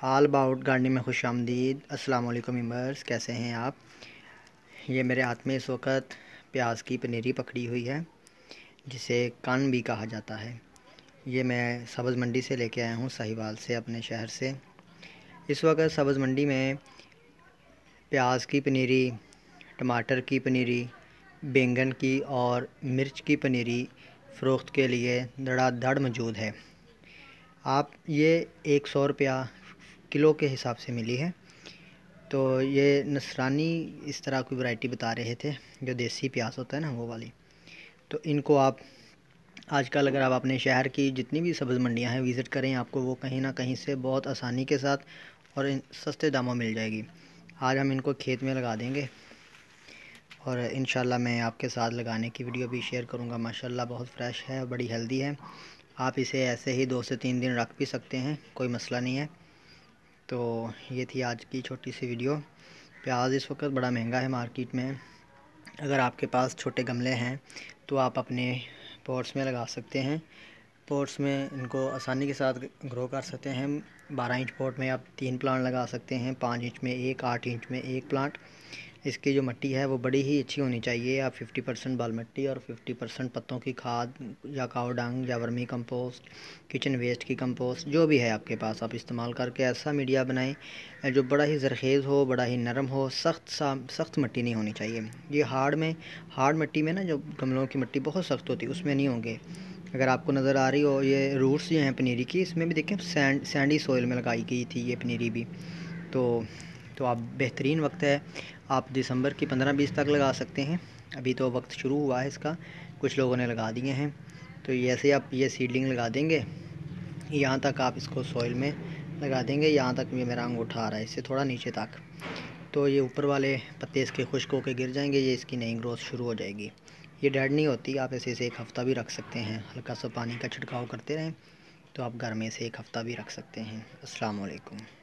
All about gardening में खुश आमदीद। अस्सलाम वालेकुम मेंबर्स, कैसे हैं आप। ये मेरे हाथ में इस वक्त प्याज की पनीरी पकड़ी हुई है, जिसे कान भी कहा जाता है। ये मैं सब्ज़ मंडी से लेके आया हूँ, साहिवाल से, अपने शहर से। इस वक्त सब्ज़ मंडी में प्याज की पनीरी, टमाटर की पनीरी, बैंगन की और मिर्च की पनीरी फ़रोख्त के लिए धड़ाधड़ मौजूद है। आप ये 100 रुपया किलो के हिसाब से मिली है। तो ये नसरानी इस तरह की वैरायटी बता रहे थे, जो देसी प्याज होता है ना, वो वाली। तो इनको आप आजकल अगर आप अपने शहर की जितनी भी सब्ज़ मंडियां हैं विज़िट करें, आपको वो कहीं ना कहीं से बहुत आसानी के साथ और सस्ते दामों मिल जाएगी। आज हम इनको खेत में लगा देंगे और इंशाल्लाह मैं आपके साथ लगाने की वीडियो भी शेयर करूंगा। माशाल्लाह बहुत फ़्रेश है और बड़ी हेल्दी है। आप इसे ऐसे ही 2 से 3 दिन रख भी सकते हैं, कोई मसला नहीं है। तो ये थी आज की छोटी सी वीडियो। प्याज इस वक्त बड़ा महंगा है मार्केट में। अगर आपके पास छोटे गमले हैं तो आप अपने पॉट्स में लगा सकते हैं। पॉट्स में इनको आसानी के साथ ग्रो कर सकते हैं। 12 इंच पॉट में आप 3 प्लांट लगा सकते हैं, 5 इंच में एक, 8 इंच में एक प्लांट। इसकी जो मिट्टी है वो बड़ी ही अच्छी होनी चाहिए। आप 50% बाल मिट्टी और 50% पत्तों की खाद या काव डंग या वर्मी कंपोस्ट, किचन वेस्ट की कंपोस्ट, जो भी है आपके पास, आप इस्तेमाल करके ऐसा मीडिया बनाएं जो बड़ा ही ज़रखेज़ हो, बड़ा ही नरम हो। सख्त मिट्टी नहीं होनी चाहिए। ये हार्ड मिट्टी में ना, जो गमलों की मिट्टी बहुत सख्त होती है, उसमें नहीं होंगे। अगर आपको नज़र आ रही हो, ये रूट्स जो हैं पनीरी की, इसमें भी देखें सैंडी सोइल में लगाई गई थी ये पनीरी भी। तो आप बेहतरीन वक्त है, आप दिसंबर की 15-20 तक लगा सकते हैं। अभी तो वक्त शुरू हुआ है इसका, कुछ लोगों ने लगा दिए हैं। तो ऐसे आप ये सीडलिंग लगा देंगे, यहाँ तक आप इसको सॉइल में लगा देंगे। यहाँ तक ये मेरा अंगूठा आ रहा है, इससे थोड़ा नीचे तक। तो ये ऊपर वाले पत्ते इसके खुश्क होकर गिर जाएंगे, ये इसकी नई ग्रोथ शुरू हो जाएगी। ये डेड नहीं होती, आप ऐसे इसे 1 हफ़्ता भी रख सकते हैं। हल्का सा पानी का छिड़काव करते रहें तो आप घर में से 1 हफ़्ता भी रख सकते हैं। अस्सलाम वालेकुम।